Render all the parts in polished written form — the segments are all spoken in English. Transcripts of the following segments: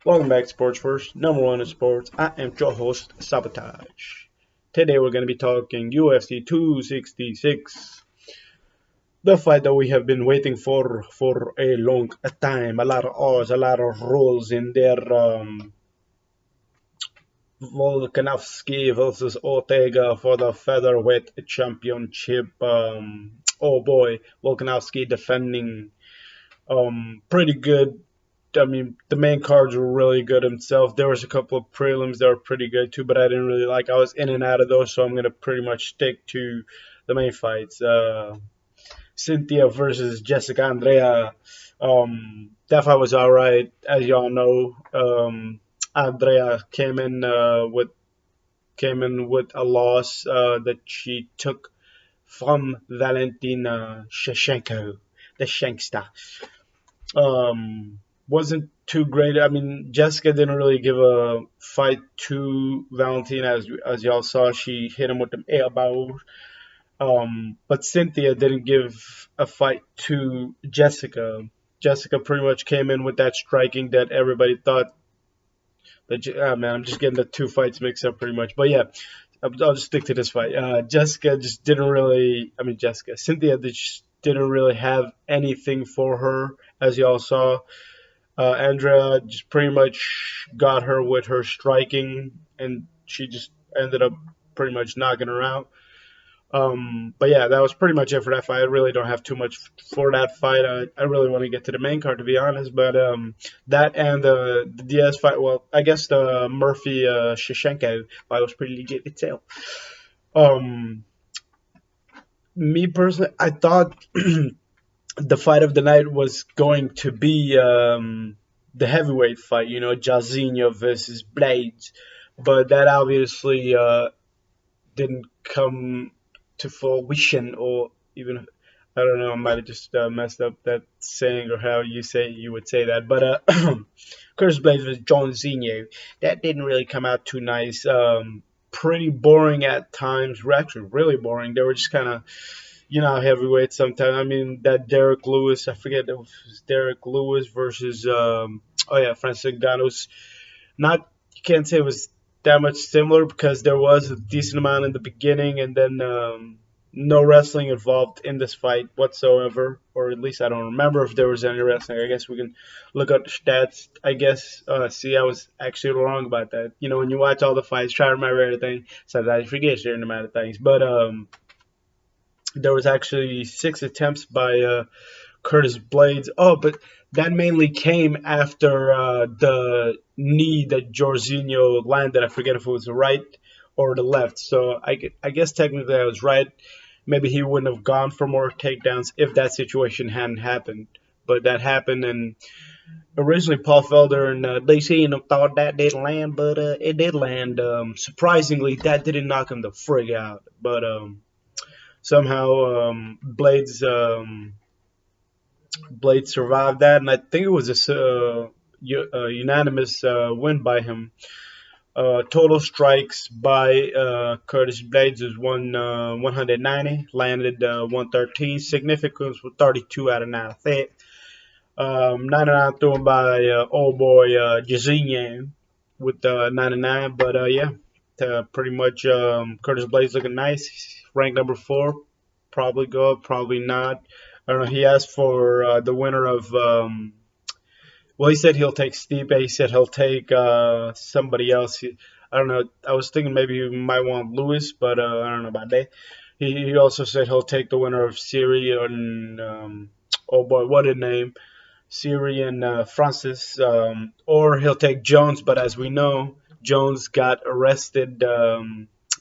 Welcome back to Sports First, number one in sports. I am your host, Sabotage. Today we're going to be talking UFC 266, the fight that we have been waiting for a long time. A lot of odds, a lot of rules in there. Volkanovski versus Ortega for the featherweight championship. Oh boy, Volkanovski defending pretty good. I mean, the main cards were really good himself. There was a couple of prelims that were pretty good too, but I didn't really like. I was in and out of those, so I'm gonna pretty much stick to the main fights. Cynthia versus Jessica Andrea. That fight was all right, as y'all know. Andrea came in with a loss that she took from Valentina Shevchenko, the Shankster. Wasn't too great. I mean, Jessica didn't really give a fight to Valentina, as y'all saw. She hit him with the elbow. But Cynthia didn't give a fight to Jessica. Jessica pretty much came in with that striking that everybody thought. Man, I'm just getting the two fights mixed up pretty much. But yeah, I'll just stick to this fight. Jessica just didn't really. I mean, Cynthia just didn't really have anything for her, as y'all saw. Andrea just pretty much got her with her striking, and she just ended up pretty much knocking her out. But yeah, that was pretty much it for that fight. I really don't have too much for that fight. I really want to get to the main card, to be honest. But that and the Diaz fight, well, I guess the Murphy Shevchenko fight was pretty legit itself. Um, Me personally, I thought the fight of the night was going to be the heavyweight fight, Jairzinho versus Blades, but that obviously didn't come to fruition, or even I don't know, I might have just messed up that saying or how you would say that, but Curtis Blades versus Jairzinho, that didn't really come out too nice. Pretty boring at times, actually really boring. They were just kind of heavyweight sometimes. I mean, that Derek Lewis, I forget it was Derek Lewis versus oh yeah, Francis Ngannou's. Not you can't say it was that much similar because there was a decent amount in the beginning, and then no wrestling involved in this fight whatsoever, or at least I don't remember if there was any wrestling. I guess we can look at the stats. I guess see, I was actually wrong about that. When you watch all the fights, try to remember everything. Sometimes you forget certain amount of things, but there was actually 6 attempts by Curtis Blades. Oh, but that mainly came after the knee that Jorginho landed. I forget if it was the right or the left. So I guess technically I was right. Maybe he wouldn't have gone for more takedowns if that situation hadn't happened. But that happened, and originally Paul Felder and DC thought that didn't land, but it did land. Surprisingly, that didn't knock him the frig out. But somehow Blades survived that, and I think it was a unanimous win by him. Total strikes by Curtis Blades was 190, landed 113. Significance was 32 out of 90. 99 thrown by old boy Jazinho with 99. But yeah, pretty much Curtis Blades looking nice. Ranked number 4. Probably go up, probably not. I don't know. He asked for the winner of. Well, he said he'll take Stipe. He said he'll take somebody else. I don't know. I was thinking maybe he might want Lewis, but I don't know about that. He also said he'll take the winner of Siri and oh boy, what a name, Siri and Francis, or he'll take Jones. But as we know, Jones got arrested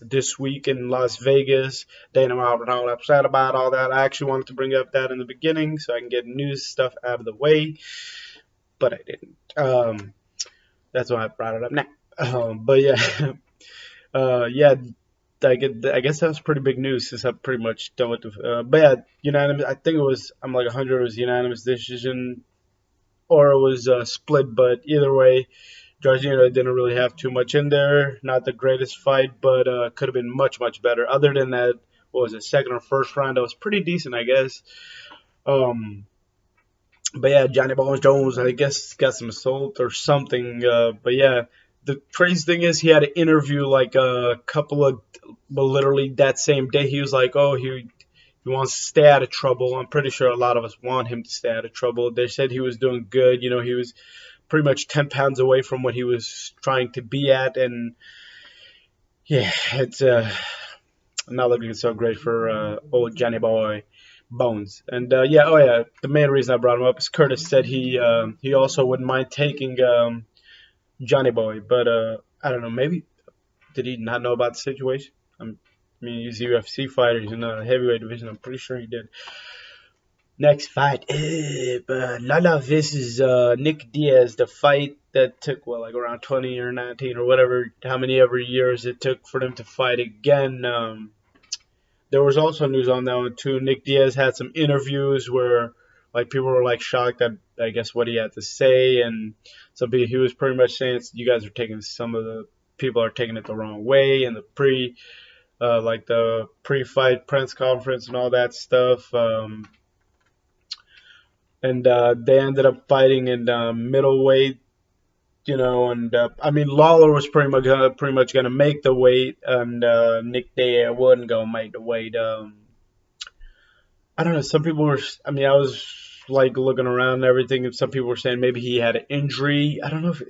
this week in Las Vegas. Dana White was all upset about all that. I actually wanted to bring up that in the beginning so I can get news stuff out of the way, but I didn't. That's why I brought it up now. But yeah, yeah. I guess that was pretty big news since I'm pretty much done with the. But yeah, unanimous. I think it was. I'm like 100. It was unanimous decision, or it was split. But either way, Jorginho didn't really have too much in there. Not the greatest fight, but could have been much, much better. Other than that, what was it, second or first round? That was pretty decent, I guess. Um, But yeah, Johnny Bones Jones, I guess, got some assault or something. But yeah, the crazy thing is, he had an interview like a couple of, but literally that same day, he was like, oh, he wants to stay out of trouble. I'm pretty sure a lot of us want him to stay out of trouble. They said he was doing good. You know, he was pretty much 10 pounds away from what he was trying to be at. And yeah, it's not looking so great for old Johnny Boy Bones. And yeah, oh yeah, the main reason I brought him up is Curtis said he also wouldn't mind taking Johnny Boy, but I don't know, maybe did he not know about the situation? I mean, he's a UFC fighter. He's in the heavyweight division. I'm pretty sure he did. Next fight, Lala versus Nick Diaz. The fight that took what, like around 20 or 19 or whatever, how many ever years it took for them to fight again. There was also news on that one too. Nick Diaz had some interviews where like people were like shocked at I guess what he had to say, and some people he was pretty much saying you guys are taking some of the people are taking it the wrong way, and the like the pre-fight press conference and all that stuff. And they ended up fighting in middleweight, you know, and I mean Lawler was pretty much gonna make the weight, and Nick Diaz wasn't gonna make the weight. I don't know. Some people were. I mean, I was like looking around and everything, and some people were saying maybe he had an injury. I don't know if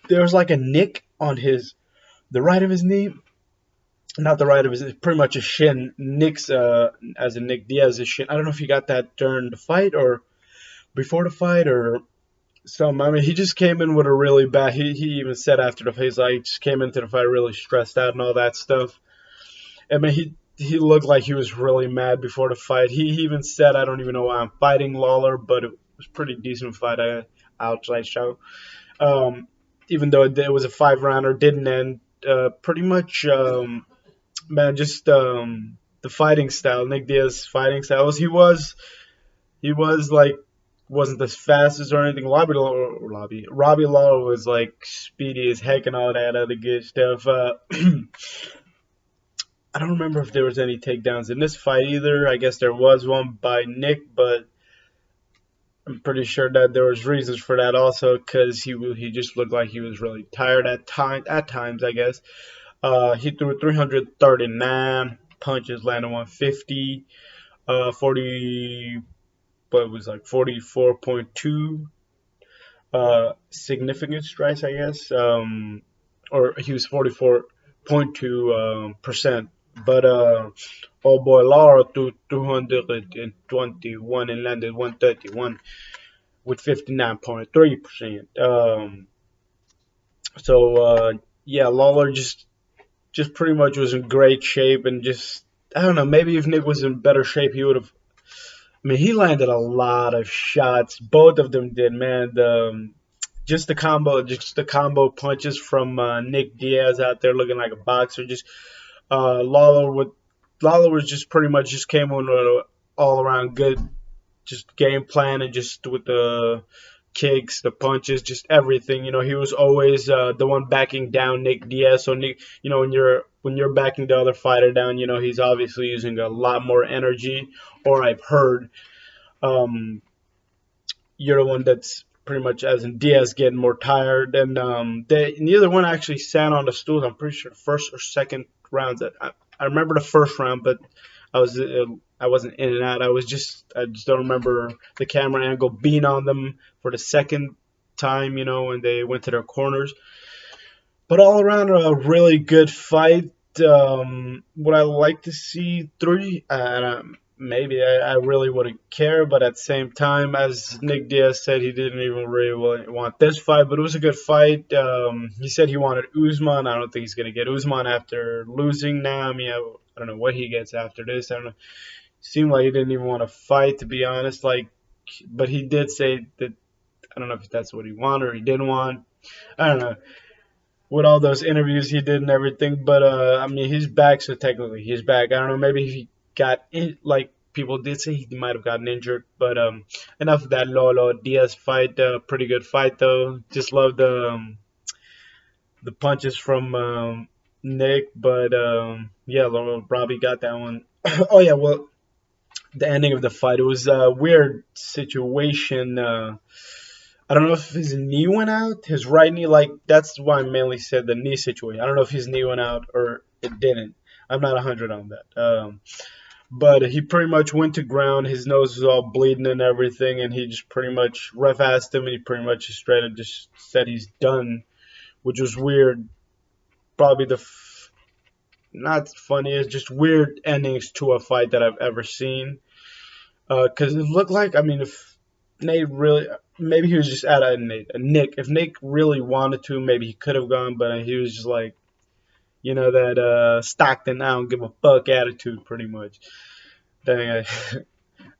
there was like a nick on the right of his knee, not the right of his, pretty much a shin. Nick's as in Nick Diaz's shin. I don't know if he got that during the fight or before the fight or some. I mean, he just came in with a really bad. He even said after the fight, he's like, just came into the fight really stressed out and all that stuff. I mean, he looked like he was really mad before the fight. He even said, "I don't even know why I'm fighting Lawler," but it was a pretty decent fight. Outside show. Um, Even though it was a 5 rounder, didn't end. Pretty much, man, just the fighting style, Nick Diaz's fighting style. He was like wasn't as fast as or anything. Robbie Lawler was like speedy as heck and all that other good stuff. I don't remember if there was any takedowns in this fight either. I guess there was one by Nick, but I'm pretty sure that there was reasons for that also because he just looked like he was really tired at times I guess. He threw 339 punches, landed 150, 40, but it was like 44.2 significant strikes I guess. Or he was 44.2%. But oh boy, Laura threw 221 and landed 131 with 59.3%. So yeah, Lawler just pretty much was in great shape, and just I don't know, maybe if Nick was in better shape, he would have. I mean, he landed a lot of shots. Both of them did, man. Just the combo punches from Nick Diaz out there looking like a boxer. Just uh, Lawler would Lawler was just pretty much just came on with a all around good just game plan, and just with the kicks, the punches, just everything. You know, he was always the one backing down Nick Diaz. So Nick, you know, when you're backing the other fighter down, you know he's obviously using a lot more energy. Or I've heard um, you're the one that's pretty much as in Diaz getting more tired, and neither one actually sat on the stools. I'm pretty sure the first or second rounds. I remember the first round, but I was I wasn't in and out. I just don't remember the camera angle being on them for the second time, you know, when they went to their corners. But all around, a really good fight. Would I like to see three? Maybe I really wouldn't care, but at the same time, as Nick Diaz said, he didn't even really want this fight, but it was a good fight. He said he wanted Usman. I don't think he's gonna get Usman after losing now. I mean, I don't know what he gets after this. I don't know. Seemed like he didn't even want to fight, to be honest. Like, but he did say that I don't know if that's what he wanted or he didn't want. I don't know with all those interviews he did and everything. But I mean, he's back, so technically he's back. I don't know, maybe he got in, like people did say he might have gotten injured. But enough of that Lolo Diaz fight. Pretty good fight though. Just love the punches from Nick, but yeah, Robbie got that one. Oh yeah, well. the ending of the fight. It was a weird situation. I don't know if his knee went out, his right knee. Like that's why I mainly said the knee situation. I don't know if his knee went out or it didn't. I'm not 100 on that. But he pretty much went to ground. His nose was all bleeding and everything, and he just pretty much ref asked him, and he pretty much just straight up just said he's done, which was weird. Probably not funniest, just weird endings to a fight that I've ever seen. Because it looked like, I mean, if Nate really, maybe he was just at Nick. If Nick really wanted to, maybe he could have gone, but he was just like, that Stockton, I don't give a fuck attitude, pretty much. Dang,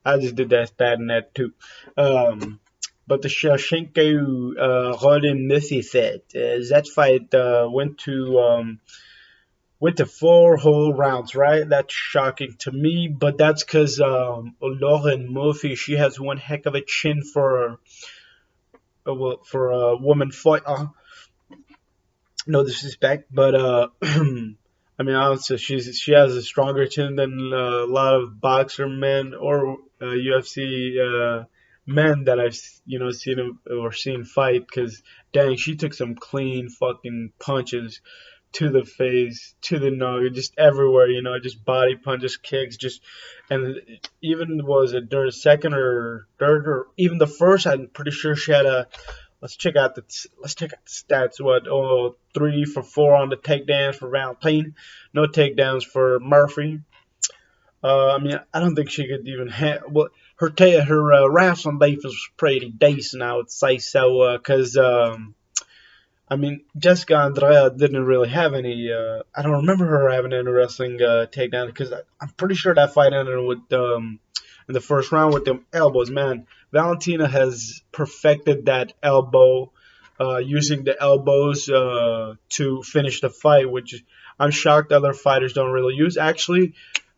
I just did that bad in that too. But the Shevchenko Rodin Murphy fight, that fight went to 4 whole rounds, right? That's shocking to me, but that's because Lauren Murphy, she has one heck of a chin for a woman fighter. No disrespect, but I mean, honestly, she has a stronger chin than a lot of boxer men or UFC men that I've seen fight. Because dang, she took some clean fucking punches to the face, to the nose, just everywhere. Just body punches, kicks, just and even was it during second or third or even the first? I'm pretty sure she had a. Let's check out the stats. What? Oh, 3 for 4 on the takedowns for Valentine. No takedowns for Murphy. I mean, I don't think she could even have. Well, her wrestling defense was pretty decent, I would say so. Because I mean, Jessica Andrade didn't really have any. I don't remember her having any wrestling takedown because I'm pretty sure that fight ended with in the first round with them elbows. Man, Valentina has perfected that elbow, using the elbows to finish the fight, which I'm shocked other fighters don't really use. Actually,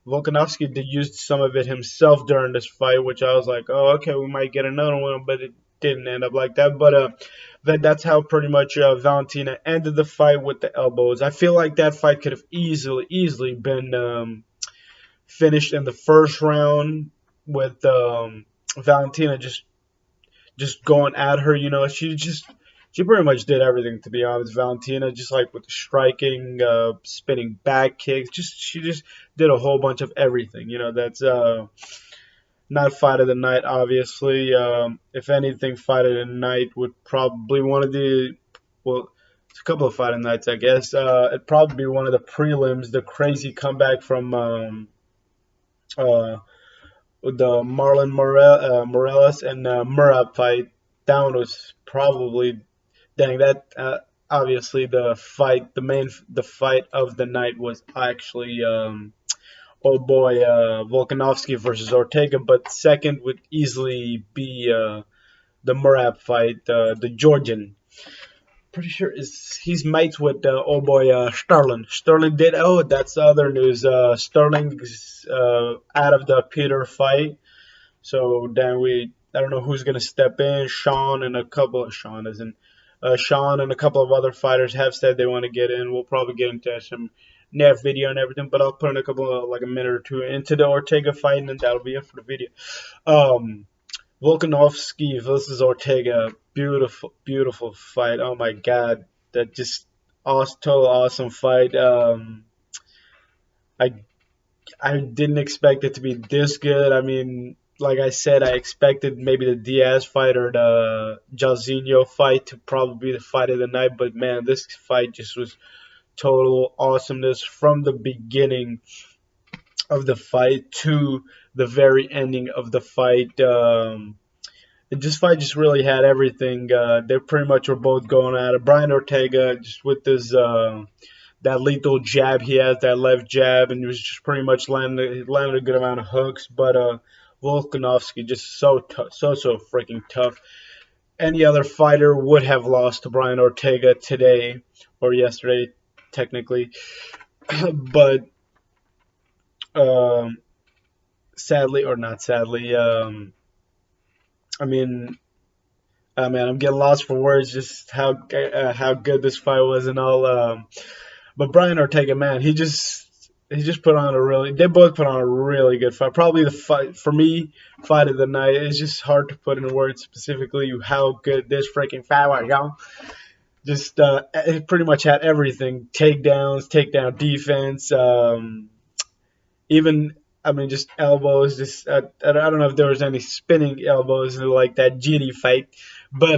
Volkanovski did use some of it himself during this fight, which I was like, oh, okay, we might get another one, but it didn't end up like that. But that's how pretty much Valentina ended the fight with the elbows. I feel like that fight could have easily been finished in the first round with Valentina just going at her. She pretty much did everything, to be honest. Valentina, just like with the striking, spinning back kicks, she just did a whole bunch of everything. That's not fight of the night, obviously. If anything, fight of the night would probably one of the well, it's a couple of fight of nights, I guess. It'd probably be one of the prelims, the crazy comeback from uh, the Morales and Murab fight. That one was probably dang that. Obviously, the fight of the night was actually oh boy, Volkanovski versus Ortega, but second would easily be the Murab fight, the Georgian. Pretty sure he's mates with oh boy Sterling. Sterling did. Oh, that's other news. Sterling's out of the Peter fight, so then I don't know who's gonna step in. Sean and a couple of other fighters have said they want to get in. We'll probably get into some next video and everything, but I'll put in a couple of like a minute or two into the Ortega fight, and that'll be it for the video. Um, Volkanovski versus Ortega, beautiful fight. Oh my god, that just awesome, total awesome fight. I I didn't expect it to be this good. I mean, like I said, I expected maybe the Diaz fight or the Jairzinho fight to probably be the fight of the night, but man, this fight just was total awesomeness from the beginning of the fight to the very ending of the fight. This fight just really had everything. They pretty much were both going at it. Brian Ortega just with his that lethal jab he has, that left jab, and he was just pretty much landed a good amount of hooks. But Volkanovski just so freaking tough. Any other fighter would have lost to Brian Ortega today or yesterday, technically. But um, sadly or not sadly, I mean, man, I'm getting lost for words. Just how good this fight was and all. But Brian Ortega, man, he just he just put on a really. They both put on a really good fight. Probably the fight for me, fight of the night. It's just hard to put in words specifically how good this freaking fight was, y'all. Just it pretty much had everything: takedowns, takedown defense, even I mean just elbows. Just I don't know if there was any spinning elbows like that GD fight, but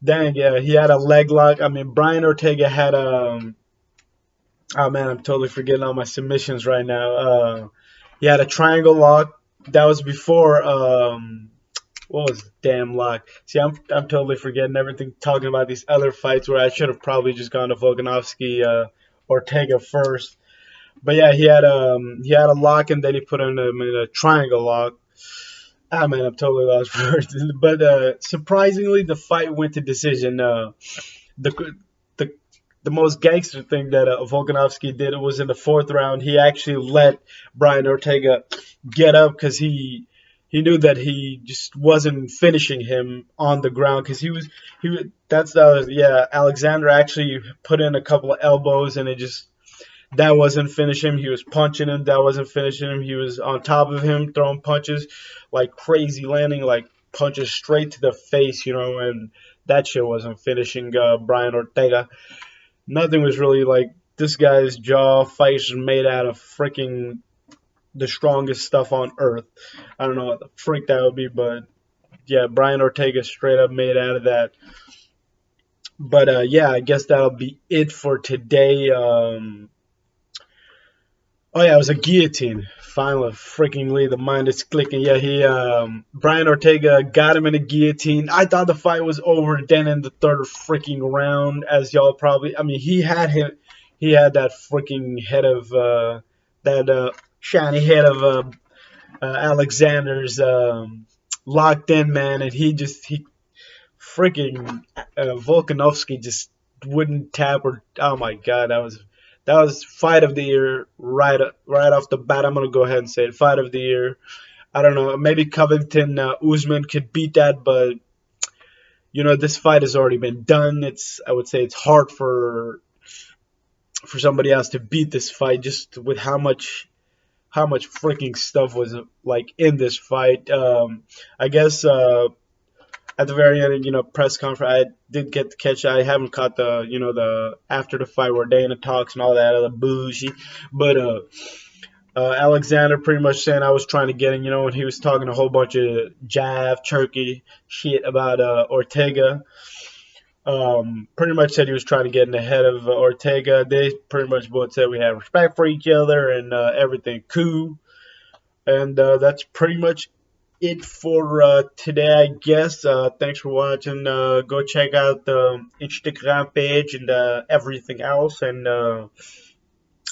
dang yeah, he had a leg lock. I mean Brian Ortega had oh man, I'm totally forgetting all my submissions right now. He had a triangle lock. That was before what was the damn lock? See, I'm totally forgetting everything. Talking about these other fights where I should have probably just gone to Volkanovski, Ortega first. But yeah, he had a lock and then he put him in a triangle lock. Ah man, I'm totally lost for words. But surprisingly, the fight went to decision. The the the most gangster thing that Volkanovski did was in the fourth round. He actually let Brian Ortega get up because he knew that he just wasn't finishing him on the ground because that's yeah, Alexander actually put in a couple of elbows and it just that wasn't finishing him. He was punching him. That wasn't finishing him. He was on top of him, throwing punches like crazy, landing like punches straight to the face, and that shit wasn't finishing Brian Ortega. Nothing was really like this guy's jaw fights made out of freaking the strongest stuff on earth. I don't know what the freak that would be, but yeah, Brian Ortega straight up made out of that. But yeah, I guess that'll be it for today. Oh yeah, it was a guillotine. Finally, freakingly, the mind is clicking. Yeah, he Brian Ortega got him in a guillotine. I thought the fight was over then in the third freaking round, as y'all probably. I mean, he had that freaking head of that shiny head of Alexander's locked in man, and he freaking Volkanovski just wouldn't tap or. Oh my god, that was fight of the year right off the bat. I'm gonna go ahead and say it, fight of the year. I don't know, maybe Covington Usman could beat that, but this fight has already been done. I would say it's hard for somebody else to beat this fight just with how much freaking stuff was like in this fight. I guess at the very end, press conference, I did get to catch. I haven't caught the after the fight where Dana talks and all that other bougie, but Alexander pretty much saying I was trying to get him, and he was talking a whole bunch of jive, turkey shit about Ortega. Pretty much said he was trying to get in the head of Ortega. They pretty much both said we have respect for each other and everything cool. And that's pretty much it for today, I guess. Thanks for watching. Go check out the Instagram page and everything else. And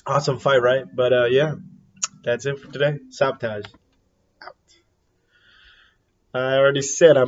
awesome fight, right? But yeah, that's it for today. Sabotage. I already said I'm